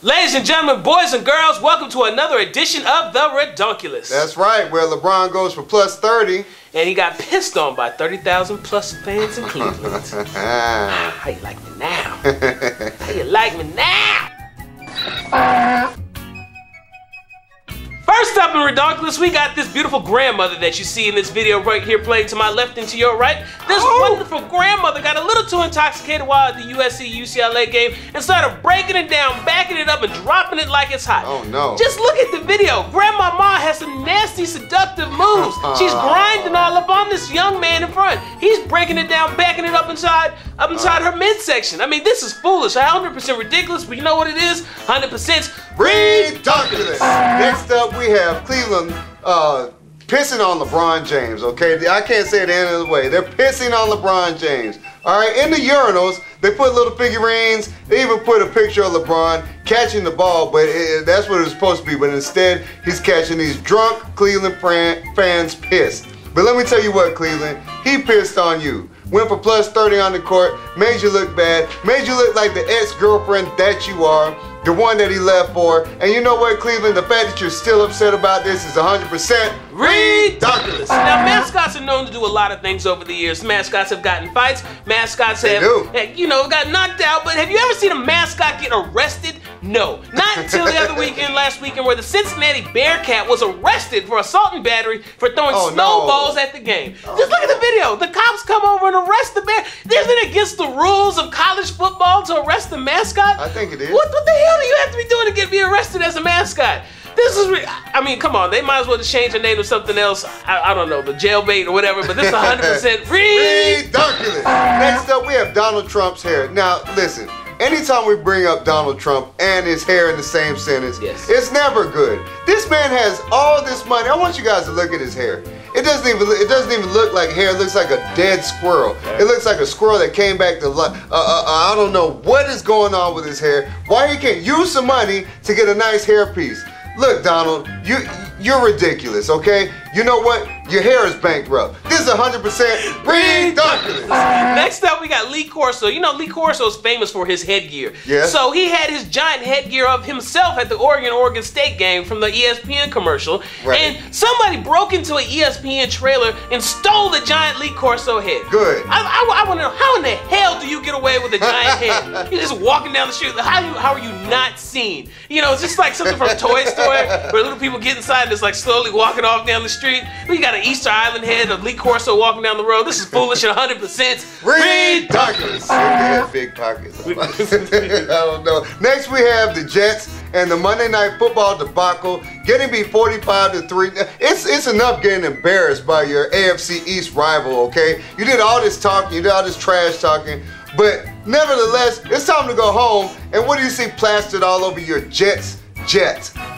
Ladies and gentlemen, boys and girls, welcome to another edition of the ReDonkulous. That's right, where LeBron goes for plus 30. And he got pissed on by 30,000 plus fans in Cleveland. How you like me now? How you like me now? First up in ReDonkulous, we got this beautiful grandmother that you see in this video right here playing to my left and to your right. This wonderful grandmother got a little too intoxicated while at the USC-UCLA game and started breaking it down, backing it up, and dropping it like it's hot. Oh no. Just look at the video. Grandma Ma has some nasty, seductive moves. She's grinding all up on this young man in front. He's breaking it down, backing it up inside her midsection. I mean, this is foolish. 100% ridiculous, but you know what it is? 100% ReDonkulous. Next up, we have Cleveland pissing on LeBron James, okay? I can't say it any other way. They're pissing on LeBron James. All right, in the urinals, they put little figurines. They even put a picture of LeBron catching the ball, but that's what it was supposed to be. But instead, he's catching these drunk Cleveland fans pissed. But let me tell you what, Cleveland, he pissed on you. Went for plus 30 on the court, made you look bad, made you look like the ex-girlfriend that you are, the one that he left for. And you know what, Cleveland, the fact that you're still upset about this is 100% ReDonkulous. Now, mascots are known to do a lot of things over the years. Mascots have gotten fights. Mascots have, got knocked out. But have you ever seen a mascot get arrested? No. Not until the other weekend, last weekend, where the Cincinnati Bearcat was arrested for assault and battery for throwing snowballs at the game. Just look at the video. The cops come over and arrest the bear. Isn't it against the rules of college football to arrest the mascot? I think it is. What the hell do you have to be doing to get me arrested as a mascot? This is, I mean, come on, they might as well just change the name to something else. I don't know, the jailbait or whatever, but this is 100% ReDonkulous. Next up, we have Donald Trump's hair. Now, listen, anytime we bring up Donald Trump and his hair in the same sentence, it's never good. This man has all this money. I want you guys to look at his hair. It doesn't even look like hair. It looks like a dead squirrel. It looks like a squirrel that came back to life. I don't know what is going on with his hair. Why he can't use some money to get a nice hairpiece? Look, Donald, you're ridiculous, okay? You know what? Your hair is bankrupt. This is 100% ReDonkulous. Next up, we got Lee Corso. You know, Lee Corso is famous for his headgear. Yeah. So he had his giant headgear of himself at the Oregon State game from the ESPN commercial. Right. And somebody broke into an ESPN trailer and stole the giant Lee Corso head. Good. I want to know, how in the hell do you get away with a giant head? You're just walking down the street. How are you not seen? You know, it's just like something from Toy Story where little people get inside and it's like slowly walking off down the street. We got an Easter Island head of Lee Corso walking down the road. This is foolish and 100% ReDonkulous. They have big pockets. I don't know. Next we have the Jets and the Monday Night Football debacle. Getting beat 45-3. It's enough getting embarrassed by your AFC East rival, okay? You did all this talking, you did all this trash talking, but nevertheless, it's time to go home. And what do you see plastered all over your Jets?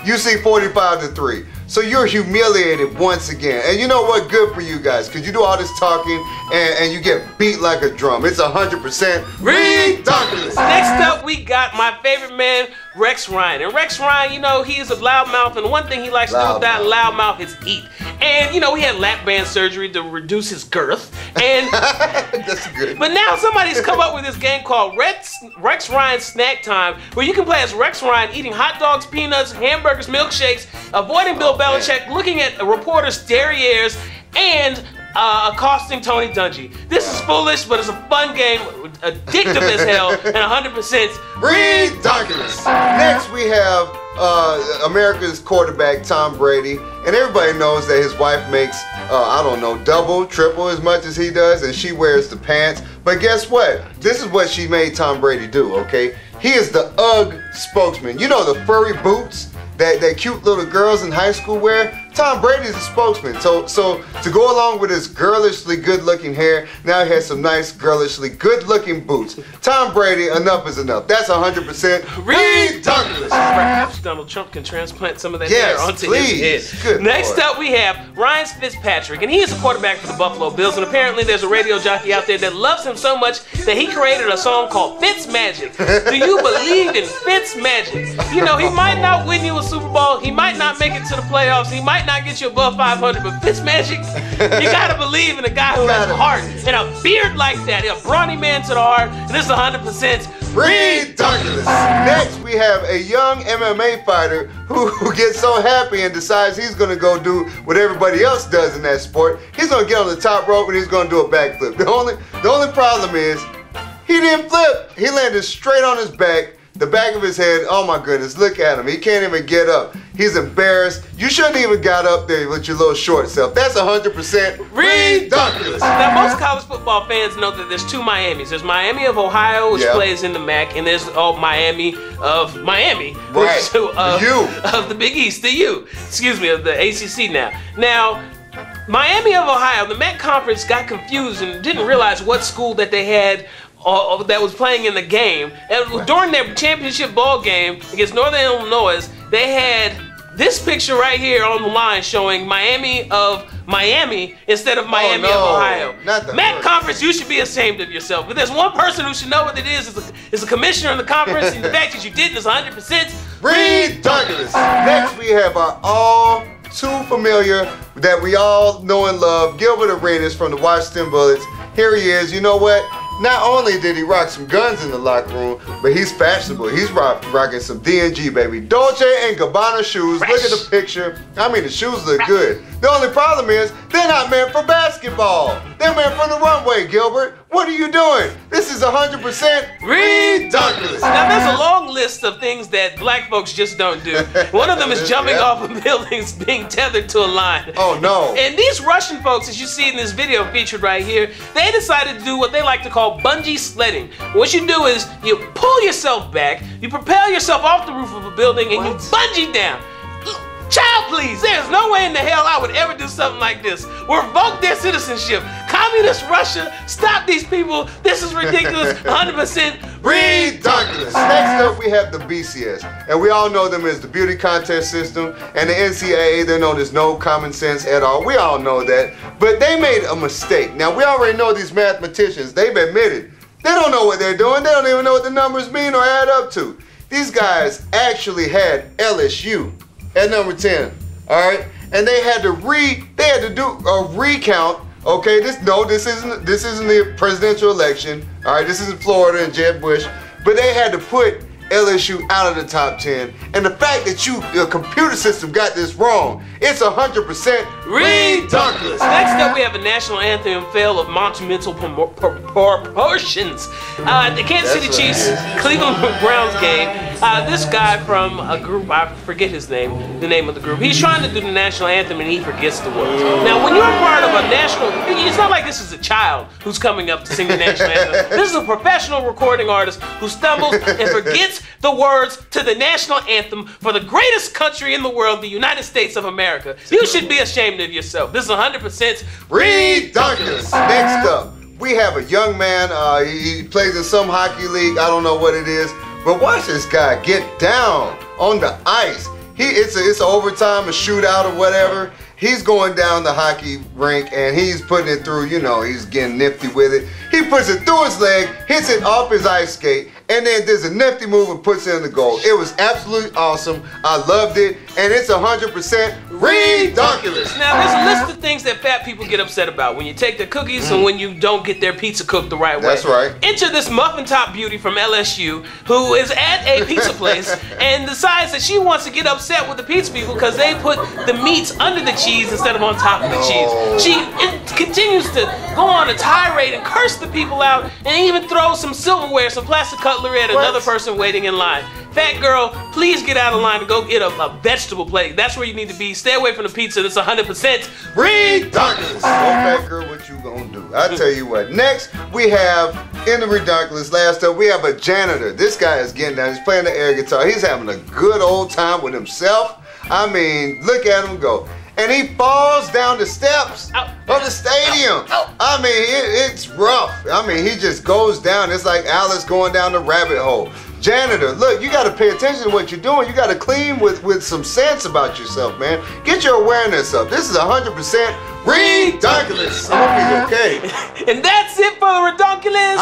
You see 45-3. So you're humiliated once again. And you know what? Good for you guys, because you do all this talking and you get beat like a drum. It's 100% ReDonkulous. Next up, we got my favorite man, Rex Ryan. And Rex Ryan, you know, he is a loudmouth, and one thing he likes to do with that loudmouth is eat. And, you know, he had lap band surgery to reduce his girth. And that's good. But now somebody's come up with this game called Rex Ryan Snack Time, where you can play as Rex Ryan eating hot dogs, peanuts, hamburgers, milkshakes, avoiding Bill Belichick, looking at reporters' derrieres, and accosting Tony Dungy. This is foolish, but it's a fun game, addictive as hell, and 100% ReDonkulous. Next we have America's quarterback, Tom Brady, and everybody knows that his wife makes, I don't know, double, triple as much as he does, and she wears the pants. But guess what? This is what she made Tom Brady do, okay? He is the UGG spokesman. You know, the furry boots that cute little girls in high school wear? Tom Brady's a spokesman. So to go along with his girlishly good-looking hair, now he has some nice girlishly good-looking boots. Tom Brady, enough is enough. That's 100% ReDonkulous. Perhaps Donald Trump can transplant some of that hair onto his head. Good Next up, we have Ryan Fitzpatrick, and he is a quarterback for the Buffalo Bills, and apparently there's a radio jockey out there that loves him so much that he created a song called Fitz Magic. Do you believe in Fitz Magic? You know, he might not win you a Super Bowl, he might not make it to the playoffs, he might not get you above 500, but Fitz Magic, you gotta believe in a guy who has a heart and a beard like that, a brawny man to the heart, and this is 100% ReDonkulous. Next, we have a young MMA fighter who gets so happy and decides he's gonna go do what everybody else does in that sport. He's gonna get on the top rope and he's gonna do a backflip. The only problem is he didn't flip. He landed straight on his back. The back of his head, oh my goodness, look at him. He can't even get up. He's embarrassed. You shouldn't even got up there with your little short self. That's 100% ReDonkulous. Now, most college football fans know that there's two Miamis. There's Miami of Ohio, which plays in the MAC, and there's Miami of Miami, which of the Big East, the U. Excuse me, of the ACC now. Now, Miami of Ohio, the MAC conference got confused and didn't realize what school that they had that was playing in the game. And during their championship ball game against Northern Illinois, they had this picture right here on the line showing Miami of Miami instead of Miami of Ohio. MAC conference, you should be ashamed of yourself. But there's one person who should know what it is the commissioner of the conference, and the fact that you didn't is 100% ReDonkulous. Next, we have our all too familiar, that we all know and love, Gilbert Arenas from the Washington Bullets. Here he is. You know what? Not only did he rock some guns in the locker room, but he's fashionable. He's rocking some D&G, baby. Dolce & Gabbana shoes. Look at the picture. I mean, the shoes look good. The only problem is, they're not meant for basketball. They're meant for the runway, Gilbert. What are you doing? This is 100% ReDonkulous. Now, there's a long list of things that black folks just don't do. One of them is jumping off of buildings, being tethered to a line. Oh, no. And these Russian folks, as you see in this video featured right here, they decided to do what they like to call bungee sledding. What you do is you pull yourself back, you propel yourself off the roof of a building, and you bungee down. Child, please, there's no way in the hell I would ever do something like this. Revoke their citizenship. Communist Russia, stop these people. This is ridiculous. 100% ReDonkulous. Next up, we have the BCS. And we all know them as the beauty contest system. And the NCAA, they're known as no common sense at all. We all know that. But they made a mistake. Now, we already know these mathematicians. They've admitted they don't know what they're doing. They don't even know what the numbers mean or add up to. These guys actually had LSU at number 10, all right? And they had to do a recount, okay? This isn't the presidential election, all right? This isn't Florida and Jeb Bush, but they had to put LSU out of the top 10. And the fact that your computer system got this wrong, it's 100% ReDonkulous. Next up, we have a national anthem fail of monumental proportions. The Kansas City Chiefs, Cleveland Browns game. This guy from a group, I forget his name, the name of the group, he's trying to do the national anthem and he forgets the words. Now, when you're a part of a national, it's not like this is a child who's coming up to sing the national anthem. This is a professional recording artist who stumbles and forgets the words to the national anthem for the greatest country in the world, the United States of America. You should be ashamed of yourself. This is 100% ReDonkulous. Next up, we have a young man. He plays in some hockey league. I don't know what it is. But watch this guy get down on the ice. It's an overtime, a shootout or whatever. He's going down the hockey rink and he's putting it through, you know, he's getting nifty with it. He puts it through his leg, hits it off his ice skate, and then does a nifty move and puts it in the goal. It was absolutely awesome. I loved it, and it's 100% ReDonkulous. Now, there's a list of things that fat people get upset about when you take their cookies and when you don't get their pizza cooked the right way. That's right. Enter this muffin top beauty from LSU who is at a pizza place and decides that she wants to get upset with the pizza people because they put the meats under the cheese instead of on top of the cheese. She continues to go on a tirade and curse the people out and even throw some silverware, some plastic cutlery at another person waiting in line. Fat girl, please get out of line and go get a vegetable plate. That's where you need to be. Stay away from the pizza. That's 100% ReDonkulous. Oh, fat girl, what you gonna do? I tell you what. Next, we have in the ReDonkulous. Last up, we have a janitor. This guy is getting down. He's playing the air guitar. He's having a good old time with himself. I mean, look at him go. And he falls down the steps of the stadium. I mean, it's rough. I mean, he just goes down. It's like Alice going down the rabbit hole. Janitor, look, you got to pay attention to what you're doing. You got to clean with some sense about yourself, man. Get your awareness up. This is 100% ReDonkulous. I hope he's okay. And that's it for the ReDonkulous.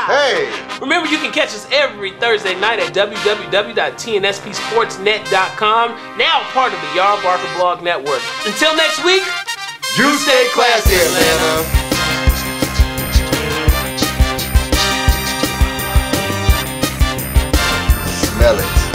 Hey. Remember, you can catch us every Thursday night at www.tnspsportsnet.com, now part of the Yarl Barker Blog Network. Until next week, you stay classy, Atlanta. Smell it.